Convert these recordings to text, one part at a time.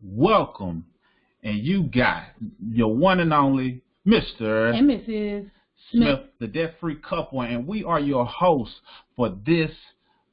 Welcome, and you got your one and only Mr. and Mrs. Smith, the debt-free couple, and we are your hosts for this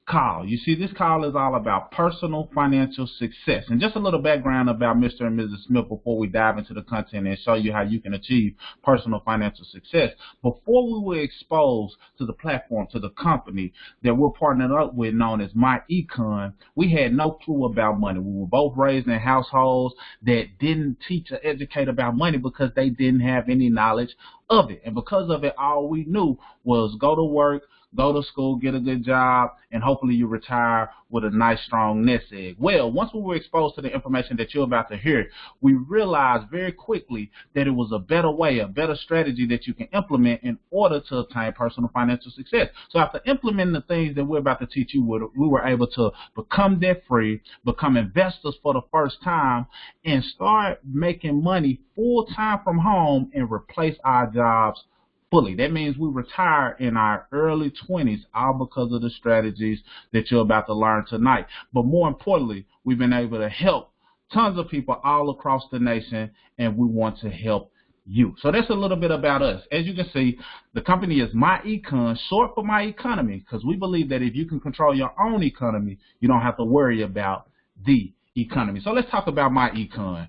call. You see, this call is all about personal financial success. And just a little background about Mr. and Mrs. Smith before we dive into the content and show you how you can achieve personal financial success. Before we were exposed to the platform, to the company that we're partnered up with known as MyEcon, we had no clue about money. We were both raised in households that didn't teach or educate about money because they didn't have any knowledge of it. And because of it, all we knew was go to work, go to school, get a good job, and hopefully you retire with a nice, strong nest egg. Well, once we were exposed to the information that you're about to hear, we realized very quickly that it was a better way, a better strategy that you can implement in order to obtain personal financial success. So after implementing the things that we're about to teach you, we were able to become debt-free, become investors for the first time, and start making money full-time from home and replace our jobs fully. That means we retire in our early 20s, all because of the strategies that you're about to learn tonight. But more importantly, we've been able to help tons of people all across the nation, and we want to help you. So that's a little bit about us. As you can see, the company is MyEcon, short for My Economy, because we believe that if you can control your own economy, you don't have to worry about the economy. So let's talk about MyEcon.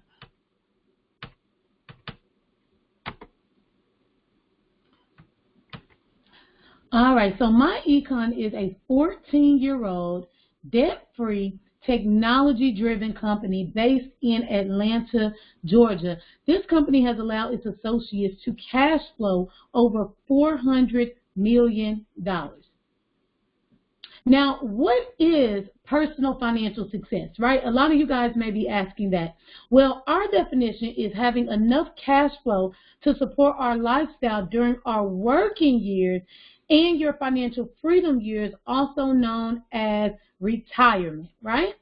All right, so MyEcon is a 14-year-old debt-free technology-driven company based in Atlanta, Georgia. This company has allowed its associates to cash flow over $400 million. Now, what is personal financial success, right? A lot of you guys may be asking that. Well, our definition is having enough cash flow to support our lifestyle during our working years and your financial freedom years, also known as retirement, right?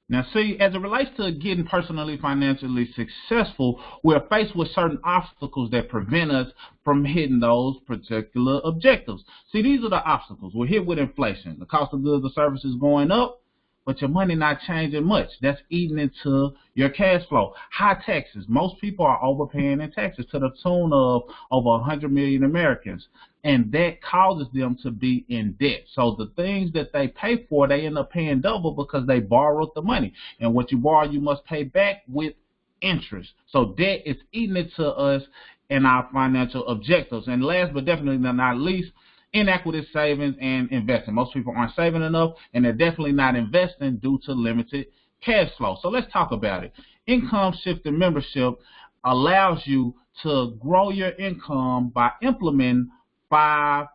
Now, see, as it relates to getting personally financially successful, we're faced with certain obstacles that prevent us from hitting those particular objectives. See, these are the obstacles. We're hit with inflation. The cost of goods or services going up, but your money not changing much. That's eating into your cash flow. High taxes. Most people are overpaying in taxes to the tune of over 100 million Americans. And that causes them to be in debt. So the things that they pay for, they end up paying double because they borrowed the money. And what you borrow, you must pay back with interest. So debt is eating into us and our financial objectives. And last but definitely not least, inequitable savings and investing. Most people aren't saving enough, and they're definitely not investing due to limited cash flow. So let's talk about it. Income shifting membership allows you to grow your income by implementing 5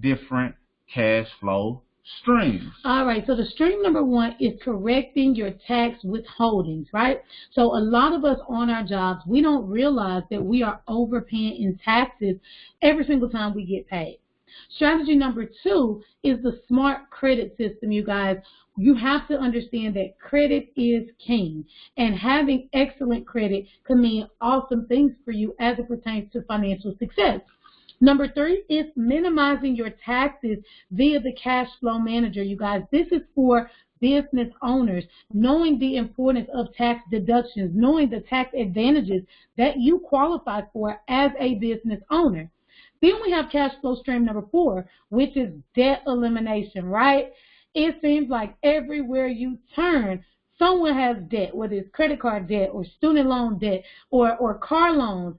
different cash flow streams. All right, so the stream number 1 is correcting your tax withholdings, right? So a lot of us on our jobs, we don't realize that we are overpaying in taxes every single time we get paid. Strategy number 2 is the smart credit system, you guys. You have to understand that credit is king, and having excellent credit can mean awesome things for you as it pertains to financial success. Number 3 is minimizing your taxes via the cash flow manager, you guys. This is for business owners, knowing the importance of tax deductions, knowing the tax advantages that you qualify for as a business owner. Then we have cash flow stream number 4, which is debt elimination, right? It seems like everywhere you turn, someone has debt, whether it's credit card debt or student loan debt or car loans.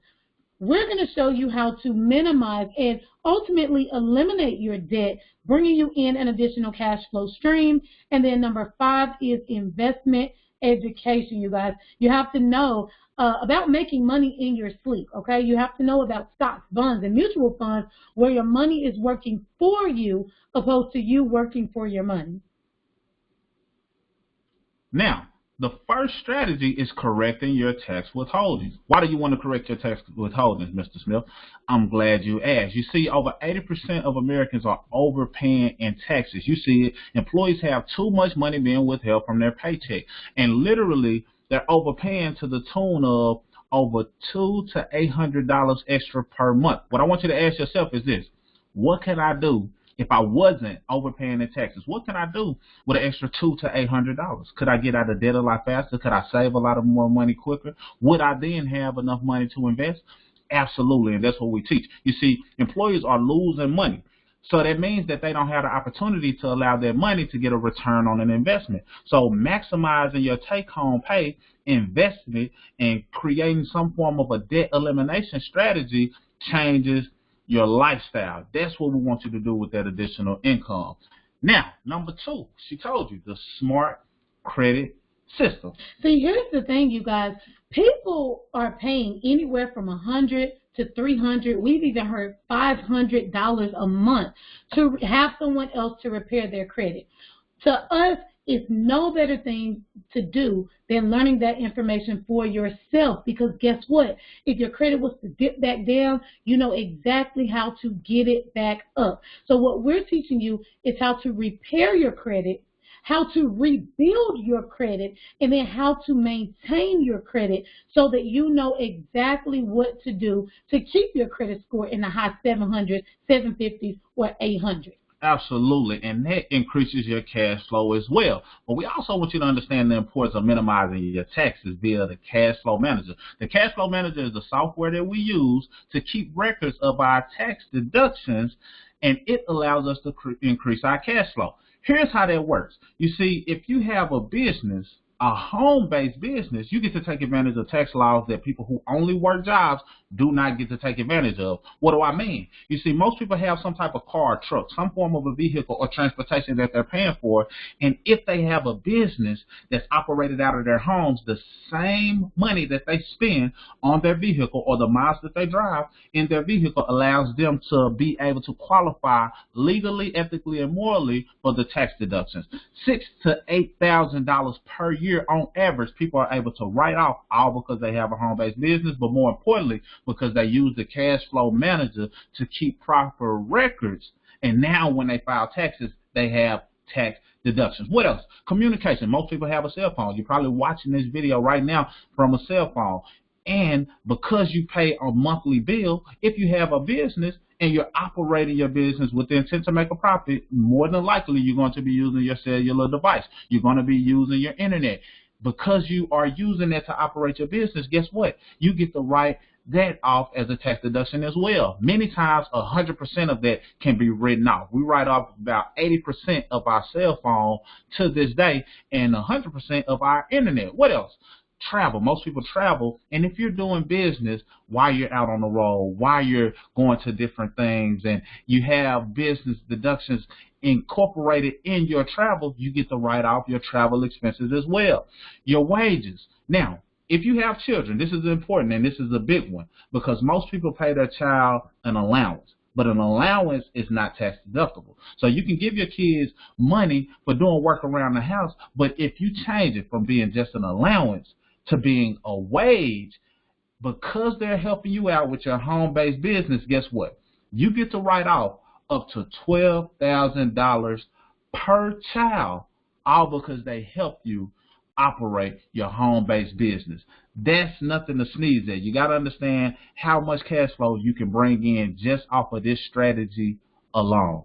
We're going to show you how to minimize and ultimately eliminate your debt, bringing you in an additional cash flow stream. And then number 5 is investment education, you guys. You have to know about making money in your sleep, okay? You have to know about stocks, bonds, and mutual funds where your money is working for you opposed to you working for your money. Now, the first strategy is correcting your tax withholdings. Why do you want to correct your tax withholdings, Mr. Smith? I'm glad you asked. You see, over 80% of Americans are overpaying in taxes. You see it. Employees have too much money being withheld from their paycheck. And literally, they're overpaying to the tune of over $200 to $800 extra per month. What I want you to ask yourself is this: what can I do if I wasn't overpaying in taxes? What can I do with an extra $200 to $800? Could I get out of debt a lot faster? Could I save a lot of more money quicker? Would I then have enough money to invest? Absolutely, and that's what we teach. You see, employers are losing money. So that means that they don't have the opportunity to allow their money to get a return on an investment. So maximizing your take-home pay, investing it, and creating some form of a debt elimination strategy changes your lifestyle. That's what we want you to do with that additional income. Now, number 2, she told you, the smart credit system. See, here's the thing, you guys. People are paying anywhere from $100 to $300. We've even heard $500 a month to have someone else to repair their credit. To us, it's no better thing to do than learning that information for yourself, because guess what? If your credit was to dip back down, you know exactly how to get it back up. So what we're teaching you is how to repair your credit, how to rebuild your credit, and then how to maintain your credit so that you know exactly what to do to keep your credit score in the high 700s, 750s, or 800s. Absolutely, and that increases your cash flow as well. But we also want you to understand the importance of minimizing your taxes via the cash flow manager. The cash flow manager is the software that we use to keep records of our tax deductions, and it allows us to increase our cash flow. Here's how that works. You see, if you have a business, a home-based business, you get to take advantage of tax laws that people who only work jobs do not get to take advantage of. What do I mean? You see, most people have some type of car, truck, some form of a vehicle or transportation that they're paying for, and if they have a business that's operated out of their homes, the same money that they spend on their vehicle or the miles that they drive in their vehicle allows them to be able to qualify legally, ethically, and morally for the tax deductions. $6,000 to $8,000 per year on average, people are able to write off, all because they have a home-based business, but more importantly, because they use the cash flow manager to keep proper records. And now when they file taxes, they have tax deductions. What else? Communication. Most people have a cell phone. You're probably watching this video right now from a cell phone. And because you pay a monthly bill, if you have a business and you're operating your business with the intent to make a profit, more than likely you're going to be using your cellular device. You're going to be using your internet. Because you are using that to operate your business, guess what? You get to write that off as a tax deduction as well. Many times 100% of that can be written off. We write off about 80% of our cell phone to this day and 100% of our internet. What else? Travel. Most people travel, and if you're doing business while you're out on the road, while you're going to different things, and you have business deductions incorporated in your travel, you get to write off your travel expenses as well. Your wages. Now, if you have children, this is important, and this is a big one, because most people pay their child an allowance. But an allowance is not tax deductible. So you can give your kids money for doing work around the house, but if you change it from being just an allowance to being a wage, because they're helping you out with your home-based business, guess what? You get to write off up to $12,000 per child, all because they help you operate your home-based business. That's nothing to sneeze at. You got to understand how much cash flow you can bring in just off of this strategy alone.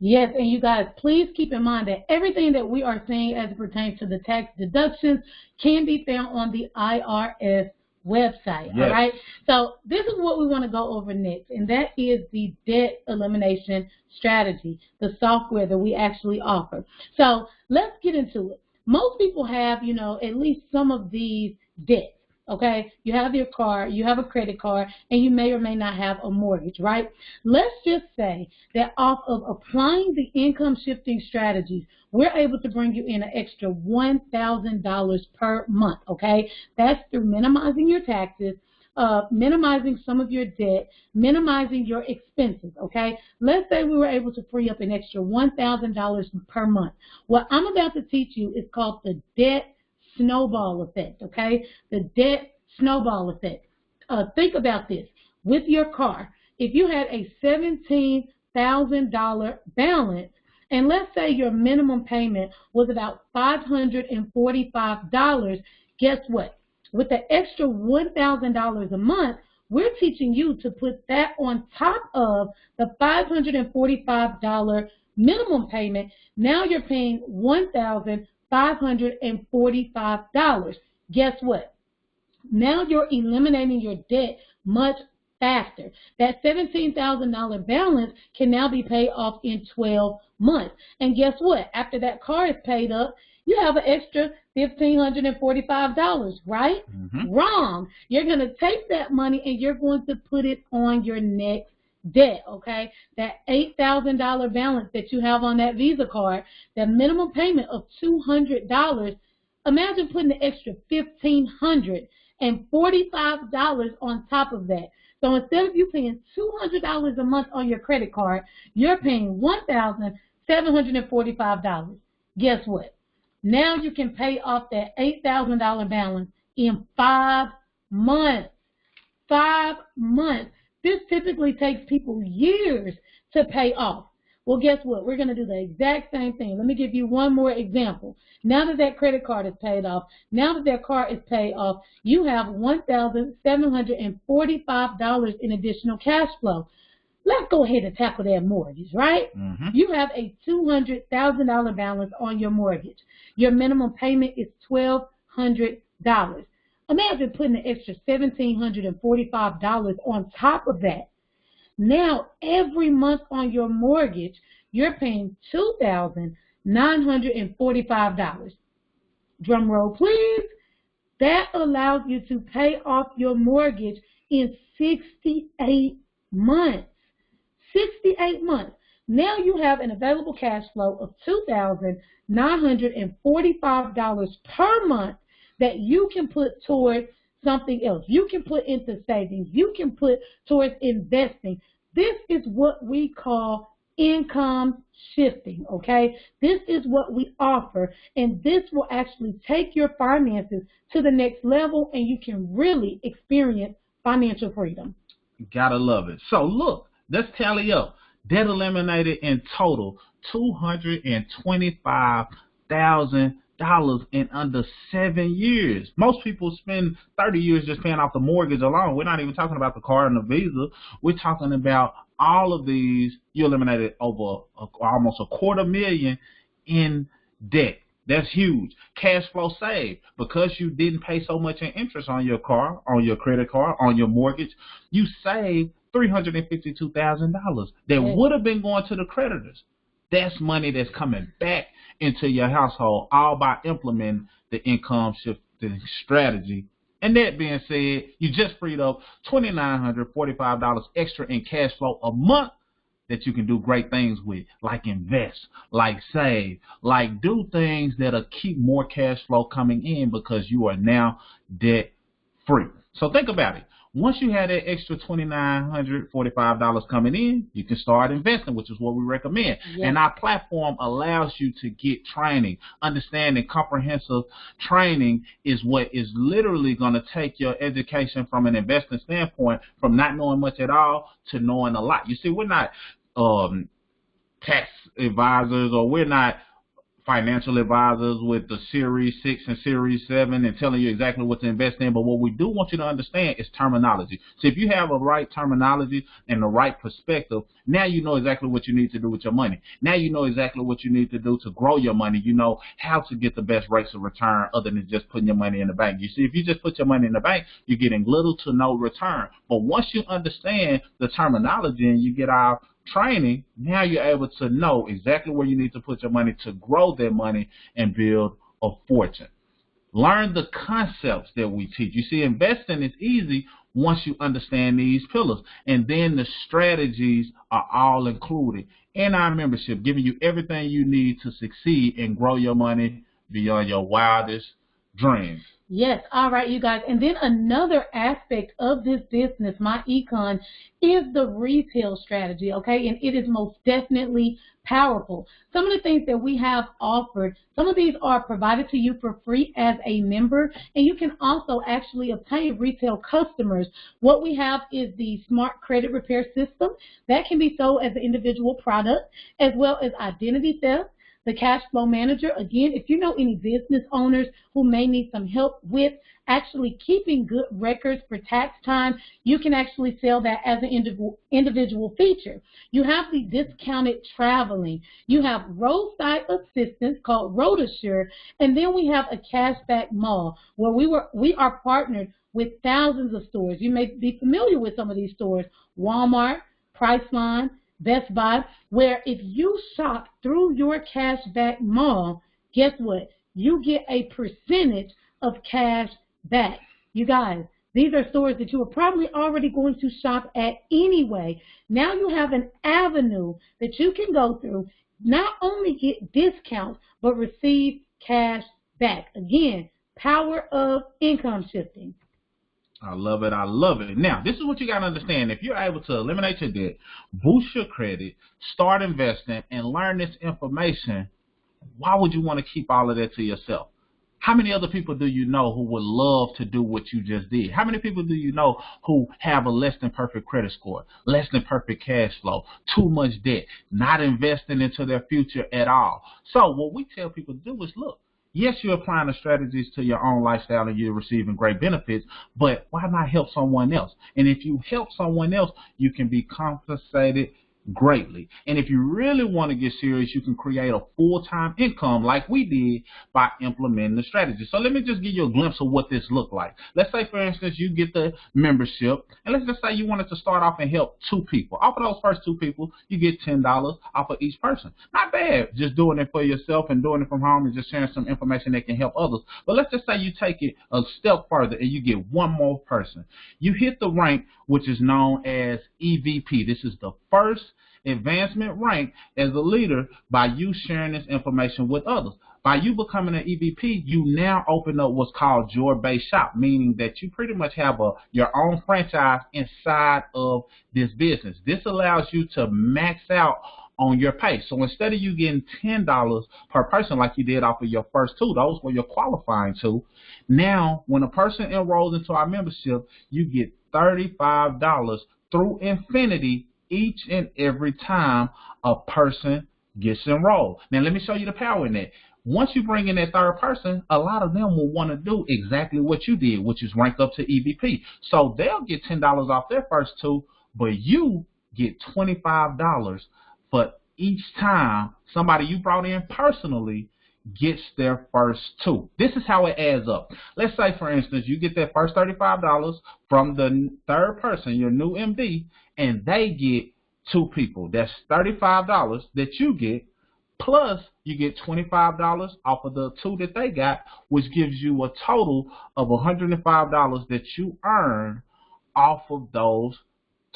Yes, and you guys, please keep in mind that everything that we are saying as it pertains to the tax deductions can be found on the IRS website. Yes. All right. So this is what we want to go over next, and that is the debt elimination strategy, the software that we actually offer. So let's get into it. Most people have, at least some of these debts. Okay, you have your car, you have a credit card, and you may or may not have a mortgage, right? Let's just say that off of applying the income shifting strategies, we're able to bring you in an extra $1,000 per month, okay? That's through minimizing your taxes, minimizing some of your debt, minimizing your expenses, okay? Let's say we were able to free up an extra $1,000 per month. What I'm about to teach you is called the debt snowball effect, okay? The debt snowball effect. Think about this. With your car, if you had a $17,000 balance, and let's say your minimum payment was about $545, guess what? With the extra $1,000 a month, We're teaching you to put that on top of the $545 minimum payment. Now you're paying $1,545. Guess what? Now you're eliminating your debt much faster. That $17,000 balance can now be paid off in 12 months. And guess what? After that car is paid up, you have an extra $1,545, right? Wrong. You're going to take that money and you're going to put it on your next debt, okay? That $8,000 balance that you have on that Visa card, that minimum payment of $200, imagine putting the extra $1,545 on top of that. So instead of you paying $200 a month on your credit card, you're paying $1,745. Guess what? Now you can pay off that $8,000 balance in 5 months. 5 months. This typically takes people years to pay off. Well, guess what? We're going to do the exact same thing. Let me give you one more example. Now that that credit card is paid off, now that that car is paid off, you have $1,745 in additional cash flow. Let's go ahead and tackle that mortgage, right? You have a $200,000 balance on your mortgage. Your minimum payment is $1,200. Imagine putting an extra $1,745 on top of that. Now, every month on your mortgage, you're paying $2,945. Drum roll, please. That allows you to pay off your mortgage in 68 months. 68 months. Now you have an available cash flow of $2,945 per month that you can put towards something else. You can put into savings. You can put towards investing. This is what we call income shifting, okay? This is what we offer, and this will actually take your finances to the next level, and you can really experience financial freedom. Gotta love it. So look, let's tally up. Debt eliminated in total, $225,000 in under 7 years. Most people spend 30 years just paying off the mortgage alone. We're not even talking about the car and the Visa. We're talking about all of these. You eliminated over almost $250,000 in debt. That's huge. Cash flow saved because you didn't pay so much in interest on your car, on your credit card, on your mortgage. You saved $352,000 that would have been going to the creditors. That's money that's coming back into your household, all by implementing the income shifting strategy. And that being said, you just freed up $2,945 extra in cash flow a month that you can do great things with, like invest, like save, like do things that'll keep more cash flow coming in because you are now debt free. So think about it. Once you have that extra $2,945 coming in, you can start investing, which is what we recommend. Yes. And our platform allows you to get training. Understanding comprehensive training is what is literally going to take your education from an investing standpoint, from not knowing much at all to knowing a lot. You see, we're not tax advisors, or we're not financial advisors with the Series 6 and Series 7 and telling you exactly what to invest in. But what we do want you to understand is terminology. So if you have a right terminology and the right perspective, now you know exactly what you need to do with your money. Now you know exactly what you need to do to grow your money. You know how to get the best rates of return other than just putting your money in the bank. You see, if you just put your money in the bank, you're getting little to no return. But once you understand the terminology and you get our training, now you're able to know exactly where you need to put your money to grow that money and build a fortune. Learn the concepts that we teach. You see, investing is easy once you understand these pillars, and then the strategies are all included in our membership, giving you everything you need to succeed and grow your money beyond your wildest dreams. Yes. All right, you guys. And then another aspect of this business, my econ, is the retail strategy, okay? And it is most definitely powerful. Some of the things that we have offered, some of these are provided to you for free as a member, and you can also actually obtain retail customers. What we have is the Smart Credit Repair System that can be sold as an individual product, as well as identity theft. The cash flow manager, again, if you know any business owners who may need some help with actually keeping good records for tax time, you can actually sell that as an individual feature. You have the discounted traveling. You have roadside assistance called Road Assure, and then we have a cashback mall where we are partnered with thousands of stores. You may be familiar with some of these stores: Walmart, Priceline, Best Buy, where if you shop through your cashback mall, guess what? You get a percentage of cash back. You guys, these are stores that you are probably already going to shop at anyway. Now you have an avenue that you can go through, not only get discounts, but receive cash back. Again, power of income shifting. I love it. I love it. Now, this is what you got to understand. If you're able to eliminate your debt, boost your credit, start investing, and learn this information, why would you want to keep all of that to yourself? How many other people do you know who would love to do what you just did? How many people do you know who have a less than perfect credit score, less than perfect cash flow, too much debt, not investing into their future at all? So what we tell people to do is, look, yes, you're applying the strategies to your own lifestyle and you're receiving great benefits, but why not help someone else? And if you help someone else, you can be compensated greatly. And if you really want to get serious, you can create a full-time income like we did by implementing the strategy. So let me just give you a glimpse of what this looked like. Let's say, for instance, you get the membership, and let's just say you wanted to start off and help 2 people. Off of those first 2 people, you get $10 off of each person. Not bad, just doing it for yourself and doing it from home and just sharing some information that can help others. But let's just say you take it a step further and you get 1 more person. You hit the rank, which is known as EVP. This is the first advancement rank as a leader by you sharing this information with others. By you becoming an EVP, you now open up what's called your base shop, meaning that you pretty much have your own franchise inside of this business. This allows you to max out on your pay. So instead of you getting $10 per person like you did off of your first 2, those were your qualifying 2. Now, when a person enrolls into our membership, you get $35 through infinity each and every time a person gets enrolled. Now, let me show you the power in that. Once you bring in that 3rd person, a lot of them will want to do exactly what you did, which is rank up to EVP. So they'll get $10 off their first 2, but you get $25 for each time somebody you brought in personally gets their first 2. This is how it adds up. Let's say, for instance, you get that first $35 from the 3rd person, your new MD, and they get 2 people. That's $35 that you get, plus you get $25 off of the 2 that they got, which gives you a total of $105 that you earn off of those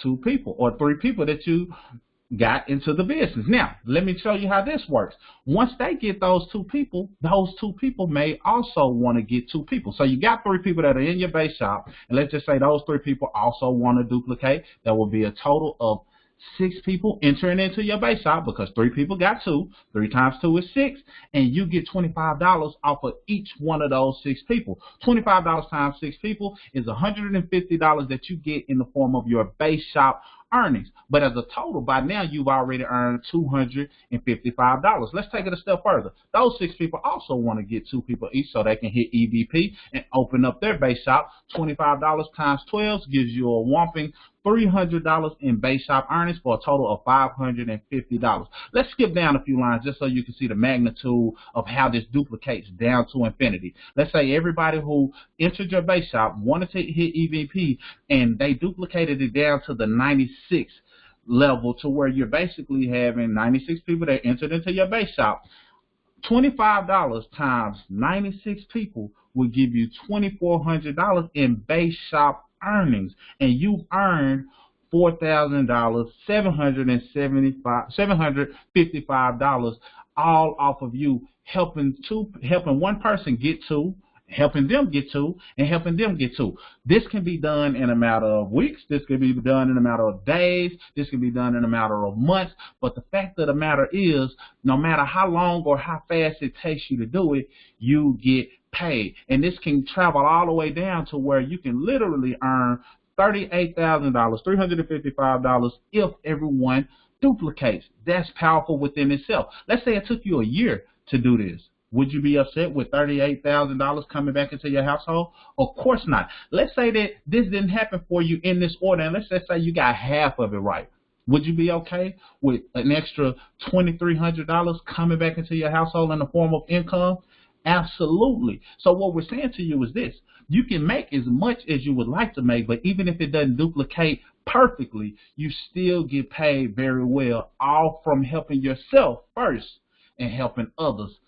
2 people or 3 people that you got into the business. Now, let me show you how this works. Once they get those 2 people may also want to get 2 people. So you got 3 people that are in your base shop, and let's just say those 3 people also want to duplicate. That will be a total of 6 people entering into your base shop, because 3 people got 2. 3 times 2 is 6, and you get $25 off of each one of those 6 people. $25 times 6 people is $150 that you get in the form of your base shop earnings. But as a total, by now you've already earned $255. Let's take it a step further. Those 6 people also want to get 2 people each so they can hit EVP and open up their base shop. $25 times 12 gives you a whopping $300 in base shop earnings for a total of $550. Let's skip down a few lines just so you can see the magnitude of how this duplicates down to infinity. Let's say everybody who entered your base shop wanted to hit EVP, and they duplicated it down to the 96 level, to where you're basically having 96 people that entered into your base shop. $25 times 96 people will give you $2,400 in base shop earnings, and you earned $4,000, $755, all off of you helping 1 person get 2, helping them get 2, and helping them get 2. This can be done in a matter of weeks. This can be done in a matter of days. This can be done in a matter of months. But the fact of the matter is, no matter how long or how fast it takes you to do it, you get paid. And this can travel all the way down to where you can literally earn $38,000, $355, if everyone duplicates. That's powerful within itself. Let's say it took you a year to do this. Would you be upset with $38,000 coming back into your household? Of course not. Let's say that this didn't happen for you in this order, and let's just say you got half of it right. Would you be okay with an extra $2,300 coming back into your household in the form of income? Absolutely. So what we're saying to you is this. You can make as much as you would like to make, but even if it doesn't duplicate perfectly, you still get paid very well, all from helping yourself first and helping others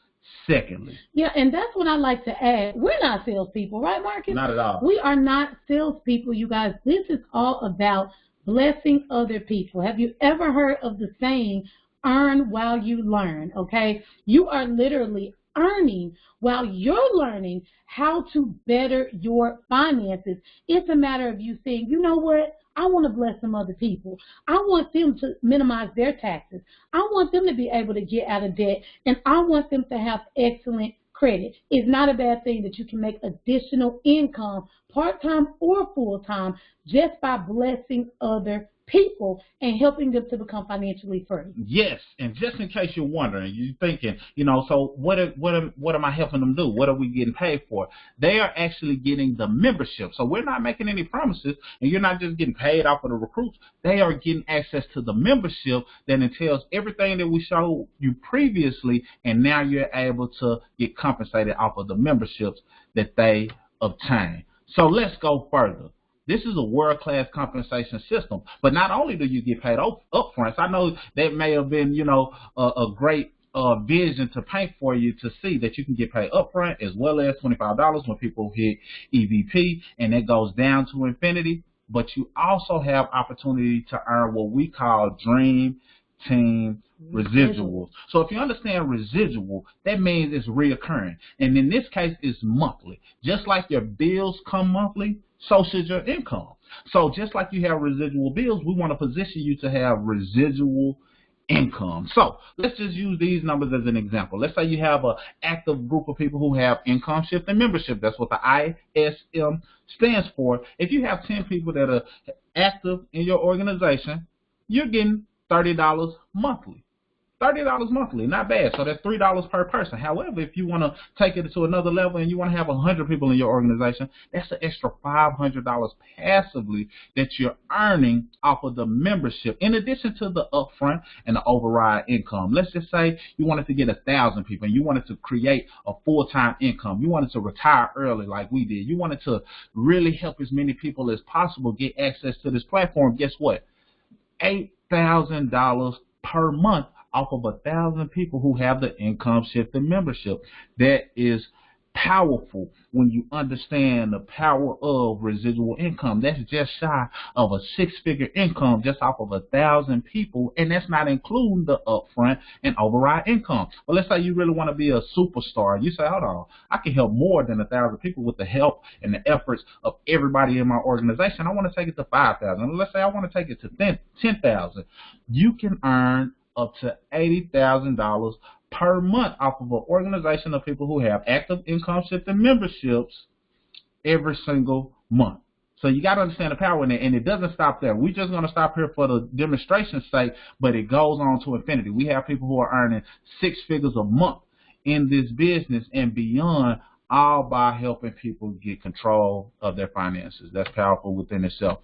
secondly. Yeah, and that's what I like to add. We're not salespeople, right, Marcus? Not at all. We are not salespeople, you guys. This is all about blessing other people. Have you ever heard of the saying, earn while you learn, okay? You are literally earning while you're learning how to better your finances. It's a matter of you saying, you know what? I want to bless some other people. I want them to minimize their taxes. I want them to be able to get out of debt, and I want them to have excellent credit. It's not a bad thing that you can make additional income, part-time or full-time, just by blessing other people and helping them to become financially free. Yes, and just in case you're wondering, you're thinking, so what am I helping them do? What are we getting paid for? They are actually getting the membership. So we're not making any promises, and you're not just getting paid off of the recruits. They are getting access to the membership that entails everything that we showed you previously, and now you're able to get compensated off of the memberships that they obtain. So let's go further. This is a world-class compensation system. But not only do you get paid upfront, I know that may have been, a great vision to paint for you to see that you can get paid upfront as well as $25 when people hit EVP, and it goes down to infinity. But you also have opportunity to earn what we call Dream Team residuals. So if you understand residual, that means it's reoccurring. And in this case, it's monthly. Just like your bills come monthly, so should your income. So just like you have residual bills, we want to position you to have residual income. So let's just use these numbers as an example. Let's say you have an active group of people who have income shift and membership. That's what the ISM stands for. If you have 10 people that are active in your organization, you're getting $30 monthly. $30 monthly, not bad. So that's $3 per person. However, if you want to take it to another level and you want to have 100 people in your organization, that's an extra $500 passively that you're earning off of the membership, in addition to the upfront and the override income. Let's just say you wanted to get 1,000 people and you wanted to create a full-time income. You wanted to retire early like we did. You wanted to really help as many people as possible get access to this platform. Guess what? $8,000 per month off of 1,000 people who have the income shift and membership. That is powerful when you understand the power of residual income. That's just shy of a 6-figure income just off of 1,000 people, and that's not including the upfront and override income. But let's say you really want to be a superstar. You say, hold on, I can help more than 1,000 people with the help and the efforts of everybody in my organization. I want to take it to 5,000. Let's say I want to take it to 10,000. You can earn up to $80,000 per month off of an organization of people who have active income shift and memberships every single month. So you got to understand the power in it, and it doesn't stop there. We're just going to stop here for the demonstration's sake, but it goes on to infinity. We have people who are earning 6 figures a month in this business and beyond, all by helping people get control of their finances. That's powerful within itself.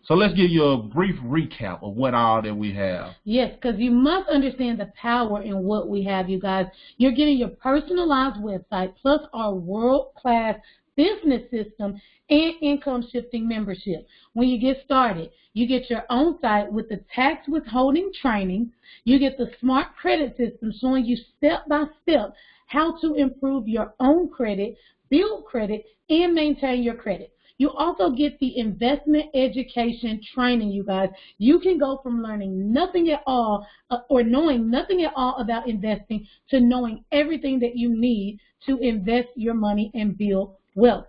So let's give you a brief recap of what all that we have. Yes, because you must understand the power in what we have, you guys. You're getting your personalized website plus our world-class business system and income shifting membership. When you get started, you get your own site with the tax withholding training. You get the smart credit system showing you step by step how to improve your own credit, build credit, and maintain your credit. You also get the investment education training, you guys. You can go from learning nothing at all or knowing nothing at all about investing to knowing everything that you need to invest your money and build wealth.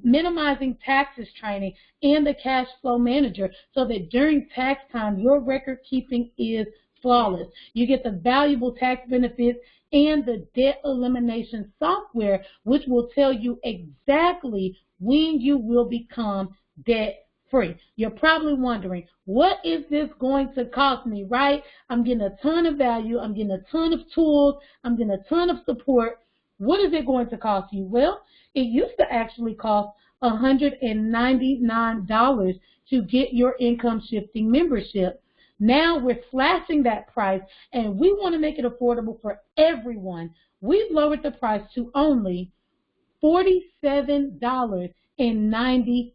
Minimizing taxes training and the cash flow manager so that during tax time, your record keeping is flawless. You get the valuable tax benefits and the debt elimination software, which will tell you exactly when you will become debt free. You're probably wondering, what is this going to cost me, right? I'm getting a ton of value. I'm getting a ton of tools. I'm getting a ton of support. What is it going to cost you? Well, it used to actually cost $199 to get your income shifting membership. Now we're slashing that price, and we want to make it affordable for everyone. We've lowered the price to only $47.90.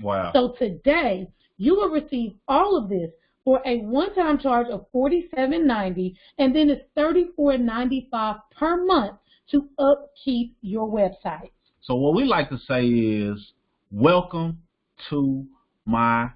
Wow. So today, you will receive all of this for a one-time charge of $47.90, and then it's $34.95 per month to upkeep your website. So what we like to say is, welcome to my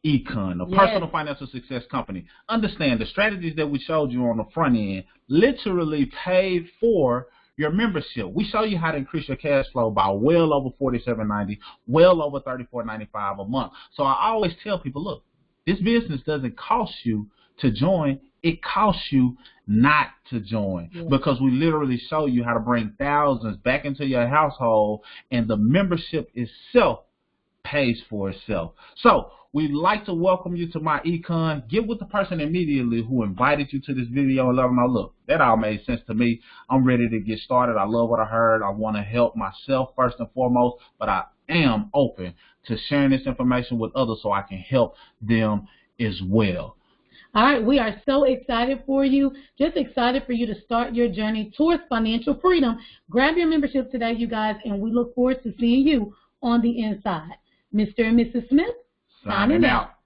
Econ, a personal financial success company. Understand the strategies that we showed you on the front end literally paid for your membership. We show you how to increase your cash flow by well over $47.90, well over $34.95 a month. So I always tell people, look, this business doesn't cost you to join. It costs you not to join, because we literally show you how to bring thousands back into your household, and the membership itself pays for itself. So we'd like to welcome you to my Econ. Get with the person immediately who invited you to this video and let them know, look, that all made sense to me. I'm ready to get started. I love what I heard. I want to help myself first and foremost, but I am open to sharing this information with others so I can help them as well. All right, we are so excited for you. Just excited for you to start your journey towards financial freedom. Grab your membership today, you guys, and we look forward to seeing you on the inside. Mr. and Mrs. Smith, signing out.